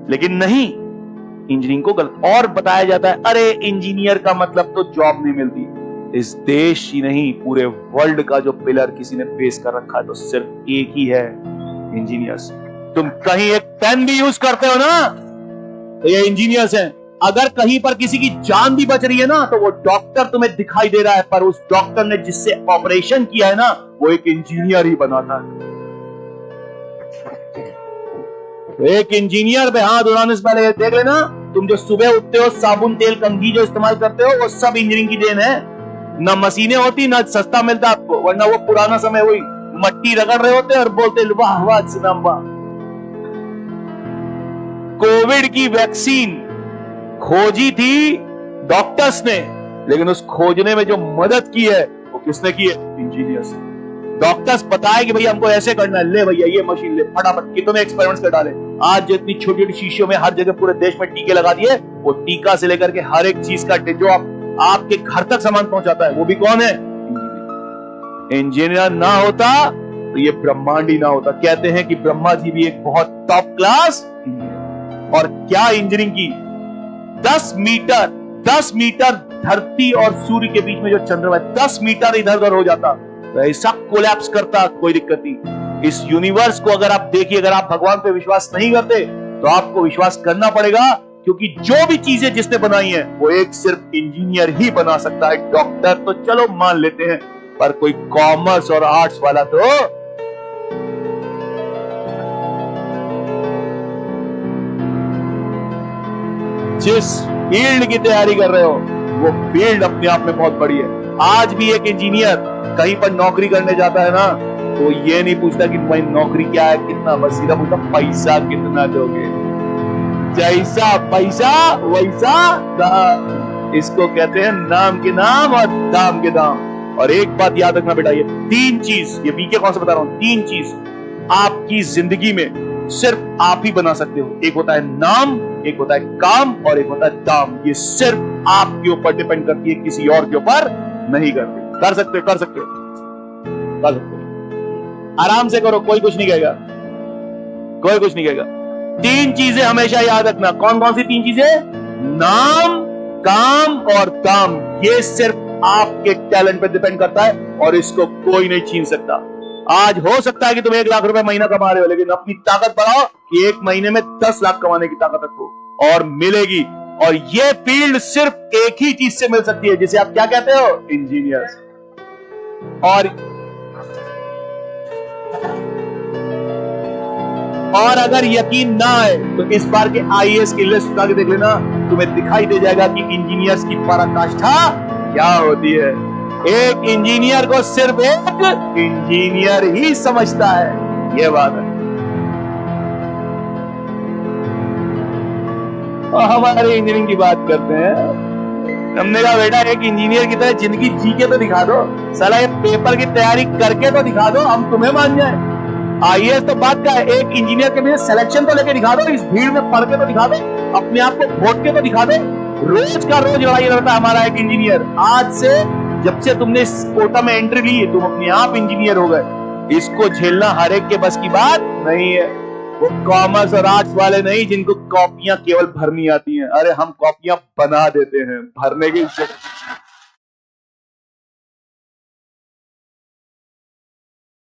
लेकिन नहीं, इंजीनियरिंग को गलत और बताया जाता है। अरे इंजीनियर का मतलब तो जॉब नहीं मिलती। इस देश ही नहीं, पूरे वर्ल्ड का जो पिलर किसी ने बेस कर रखा है तो सिर्फ एक ही है, इंजीनियर्स। तुम कहीं एक पेन भी यूज करते हो ना तो ये इंजीनियर्स हैं। अगर कहीं पर किसी की जान भी बच रही है ना तो वो डॉक्टर तुम्हें दिखाई दे रहा है, पर उस डॉक्टर ने जिससे ऑपरेशन किया है ना वो एक इंजीनियर ही बनाता है। एक इंजीनियर पे हाथ उड़ाने से पहले देख लेना, तुम जो सुबह उठते हो, साबुन तेल कंघी जो इस्तेमाल करते हो, वो सब इंजीनियरिंग की देन है। ना मशीनें होती ना सस्ता मिलता आपको, वरना वो पुराना समय हुई मट्टी रगड़ रहे होते और बोलते वाह वाह सलाम वाह। कोविड की वैक्सीन खोजी थी डॉक्टर्स ने, लेकिन उस खोजने में जो मदद की है वो किसने की है? इंजीनियर्स। डॉक्टर्स बताए कि भैया हमको ऐसे करना है, ले भैया ये मशीन ले, फटाफट कितने एक्सपेरिमेंट्स कर डाले। आज जो इतनी छोटी छोटी शीशियों में हर जगह पूरे देश में टीके लगा दिए, वो टीका से लेकर के हर एक चीज का जो आपके घर तक सामान पहुंचाता है वो भी कौन है? इंजीनियर ना होता तो ये ब्रह्मांड ही ना होता। कहते हैं कि ब्रह्मा जी भी एक बहुत टॉप क्लास इंजीनियर। और क्या इंजीनियरिंग की, 10 मीटर धरती और सूर्य के बीच में जो चंद्रमा है, 10 मीटर इधर उधर हो जाता तो ऐसा कोलैप्स करता, कोई दिक्कत नहीं। इस यूनिवर्स को अगर आप देखिए, अगर आप भगवान पे विश्वास नहीं करते तो आपको विश्वास करना पड़ेगा, क्योंकि जो भी चीजें जिसने बनाई है वो एक सिर्फ इंजीनियर ही बना सकता है। डॉक्टर तो चलो मान लेते हैं, पर कोई कॉमर्स और आर्ट्स वाला तो जिस फील्ड की तैयारी कर रहे हो वो फील्ड अपने आप में बहुत बड़ी है। आज भी एक इंजीनियर कहीं पर नौकरी करने जाता है ना तो ये नहीं पूछता कि भाई नौकरी क्या है, कितना, बस सीधा पूछता पैसा कितना दोगे। जैसा पैसा वैसा दाम, इसको कहते हैं नाम के नाम और दाम के दाम। और एक बात याद रखना बेटा, ये 3 चीज, ये बीके कौन सा बता रहा हूं, 3 चीज आपकी जिंदगी में सिर्फ आप ही बना सकते हो। एक होता है नाम, एक होता है काम और एक होता है दाम। ये सिर्फ आपके ऊपर डिपेंड करती है, किसी और के ऊपर नहीं करती। कर सकते हो, कर सकते हो, कर सकते हो, आराम से करो, कोई कुछ नहीं कहेगा, कोई कुछ नहीं कहेगा। 3 चीजें हमेशा याद रखना। कौन कौन सी 3 चीजें? नाम, काम और दाम। ये सिर्फ आपके टैलेंट पे डिपेंड करता है और इसको कोई नहीं छीन सकता। आज हो सकता है कि तुम 1 लाख रुपए महीना कमा रहे हो, लेकिन अपनी ताकत बढ़ाओ कि 1 महीने में 10 लाख कमाने की ताकत रखो, और मिलेगी। और ये फील्ड सिर्फ एक ही चीज से मिल सकती है, जिसे आप क्या कहते हो? इंजीनियर्स। और अगर यकीन ना आए तो इस बार के आईएएस की लिस्ट उठा के देख लेना, तुम्हें दिखाई दे जाएगा कि इंजीनियर्स की पराकाष्ठा क्या होती है। एक इंजीनियर को सिर्फ एक इंजीनियर ही समझता है, यह बात है। और हमारे इंजीनियरिंग की बात करते हैं, हमने कहा बेटा एक इंजीनियर की तरह जिंदगी जी के तो दिखा दो, साला ये पेपर की तैयारी करके तो दिखा दो, हम तुम्हें मान जाए। आईएएस तो बात का है, एक इंजीनियर के लिए सिलेक्शन तो लेके दिखा दो, इस भीड़ में पढ़ के तो दिखा दो, अपने आप को वोट के तो दिखा दो। रोज का रोज लड़ाई लड़ता है हमारा एक इंजीनियर। आज से जब से तुमने इस कोटा में एंट्री ली तुम अपने आप इंजीनियर हो गए। इसको झेलना हर एक के बस की बात नहीं है। वो कॉमर्स और आर्ट्स वाले नहीं जिनको कॉपियां केवल भरनी आती हैं। अरे हम कॉपियां बना देते हैं, भरने की